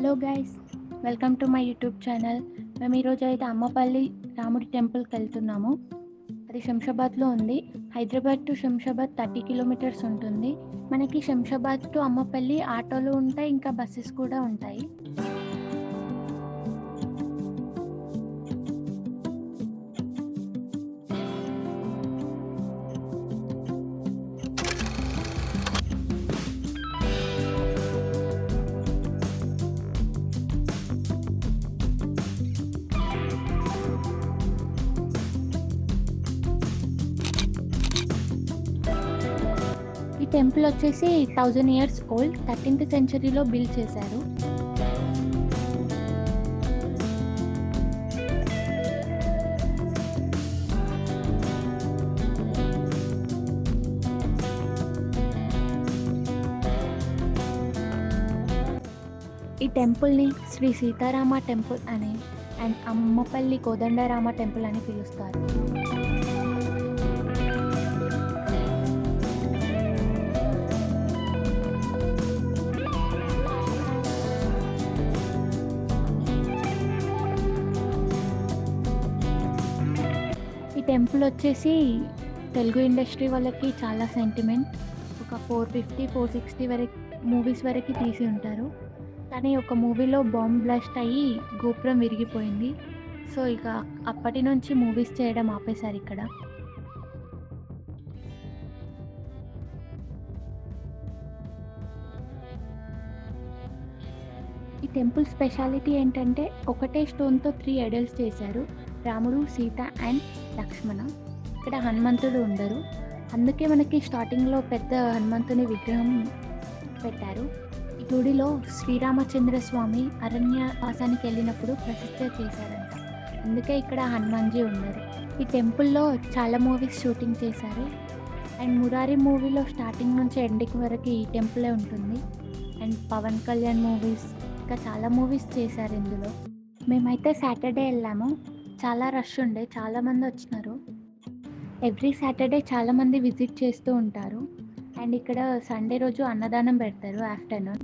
Hello guys, welcome to my YouTube channel. మేము ఈరోజు అయితే అమ్మపల్లి రాముడి టెంపుల్కి వెళ్తున్నాము. అది శంషాబాద్లో ఉంది. హైదరాబాద్ టు శంషాబాద్ 30 కిలోమీటర్స్ ఉంటుంది. మనకి శంషాబాద్ టు అమ్మపల్లి ఆటోలు ఉంటాయి, ఇంకా బస్సెస్ కూడా ఉంటాయి. ఈ టెంపుల్ వచ్చేసి 1000 ఇయర్స్ ఓల్డ్. 13th సెంచరీలో బిల్డ్ చేశారు. ఈ టెంపుల్ని శ్రీ సీతారామ టెంపుల్ అని అండ్ అమ్మపల్లి కోదండరామ టెంపుల్ అని పిలుస్తారు. ఈ టెంపుల్ వచ్చేసి తెలుగు ఇండస్ట్రీ వాళ్ళకి చాలా సెంటిమెంట్. ఒక 450-460 వరకు మూవీస్ వరకు తీసి ఉంటారు. కానీ ఒక మూవీలో బాంబ్ బ్లాస్ట్ అయ్యి గోపురం విరిగిపోయింది. సో ఇక అప్పటి నుంచి మూవీస్ చేయడం ఆపేశారు ఇక్కడ. ఈ టెంపుల్ స్పెషాలిటీ ఏంటంటే ఒకటే స్టోన్తో 3 ఐడల్స్ చేశారు. రాముడు, సీత అండ్ లక్ష్మణ. ఇక్కడ హనుమంతుడు ఉండరు, అందుకే మనకి స్టార్టింగ్లో పెద్ద హనుమంతుని విగ్రహం పెట్టారు. ఈ గుడిలో శ్రీరామచంద్ర స్వామి అరణ్యవాసానికి వెళ్ళినప్పుడు ప్రతిష్ఠ చేశారంట, అందుకే ఇక్కడ హనుమాన్జీ ఉన్నారు. ఈ టెంపుల్లో చాలా మూవీస్ షూటింగ్ చేశారు. అండ్ మురారి మూవీలో స్టార్టింగ్ నుంచి ఎండింగ్ వరకు ఈ టెంపులే ఉంటుంది. అండ్ పవన్ కళ్యాణ్ మూవీస్, ఇంకా చాలా మూవీస్ చేశారు ఇందులో. మేమైతే సాటర్డే వెళ్ళాము. చాలా రష్ ఉండే, చాలామంది వచ్చినారు. ఎవ్రీ సాటర్డే చాలామంది విజిట్ చేస్తూ ఉంటారు. అండ్ ఇక్కడ సండే రోజు అన్నదానం పెడతారు ఆఫ్టర్నూన్.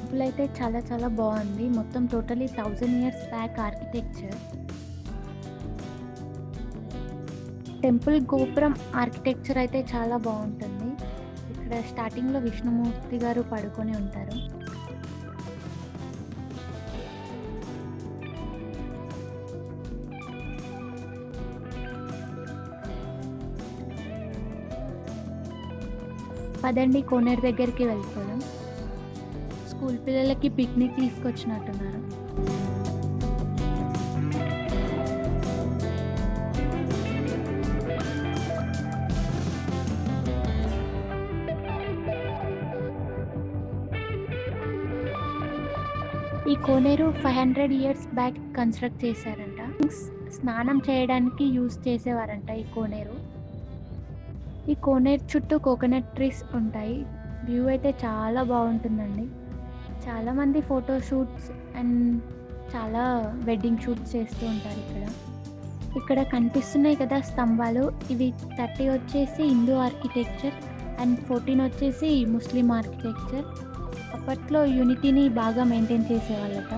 టెంపుల్ అయితే చాలా చాలా బాగుంది. మొత్తం totally 1000 years back architecture. Temple గోపురం ఆర్కిటెక్చర్ అయితే చాలా బాగుంటుంది. ఇక్కడ స్టార్టింగ్లో విష్ణుమూర్తి గారు పడుకొని ఉంటారు. పదండి కోనేరు దగ్గరికి వెళ్ళిపోదాం. స్కూల్ పిల్లలకి పిక్నిక్ తీసుకొచ్చినట్టున్నారు. ఈ కోనేరు 500 ఇయర్స్ బ్యాక్ కన్స్ట్రక్ట్ చేశారంట. స్నానం చేయడానికి యూజ్ చేసేవారంట ఈ కోనేరు. ఈ కోనేరు చుట్టూ కోకోనట్ ట్రీస్ ఉంటాయి. వ్యూ అయితే చాలా బాగుంటుందండి. చాలామంది ఫోటో షూట్స్ అండ్ చాలా వెడ్డింగ్ షూట్స్ చేస్తూ ఉంటారు ఇక్కడ. ఇక్కడ కనిపిస్తున్నాయి కదా స్తంభాలు, ఇవి 30 వచ్చేసి హిందూ ఆర్కిటెక్చర్ అండ్ 14 వచ్చేసి ముస్లిం ఆర్కిటెక్చర్. అప్పట్లో యూనిటీని బాగా మెయింటైన్ చేసేవాళ్ళట.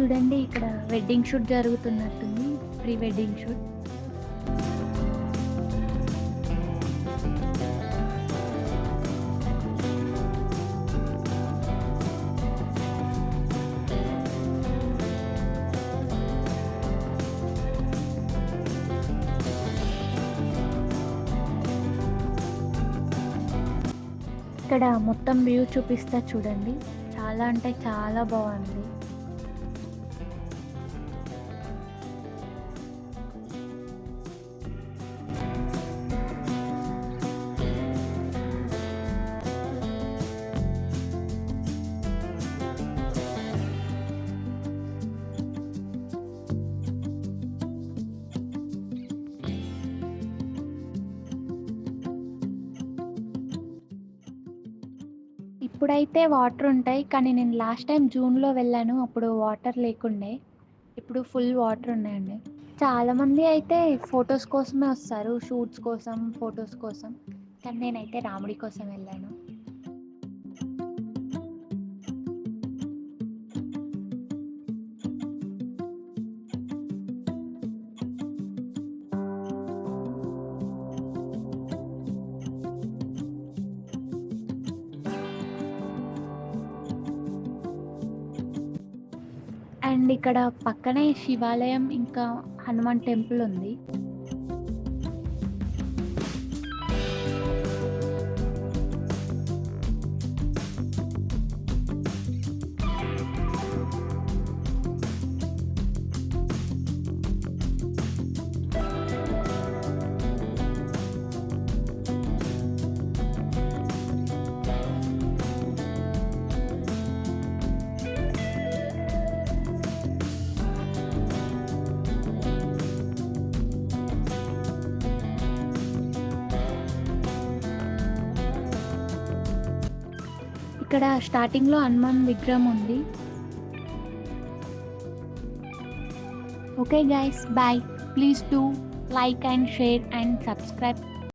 చూడండి, ఇక్కడ వెడ్డింగ్ షూట్ జరుగుతున్నట్టుంది, ప్రీ వెడ్డింగ్ షూట్. ఇక్కడ మొత్తం వ్యూ చూపిస్తా చూడండి. చాలా అంటే చాలా బాగుంది. ఇప్పుడైతే వాటర్ ఉంటాయి. కానీ నేను లాస్ట్ టైం జూన్‌లో వెళ్ళాను. అప్పుడు వాటర్ లేకుండే. ఇప్పుడు ఫుల్ వాటర్ ఉన్నాయండి. చాలామంది అయితే ఫోటోస్ కోసమే వస్తారు. షూట్స్ కోసం, ఫోటోస్ కోసం. కానీ నేనైతే రాముడి కోసం వెళ్ళాను. అండ్ ఇక్కడ పక్కనే శివాలయం ఇంకా హనుమాన్ టెంపుల్ ఉంది. ఇక్కడ స్టార్టింగ్‌లో హనుమాన్ విగ్రహం ఉంది. Okay guys, by. Please do like and share and subscribe.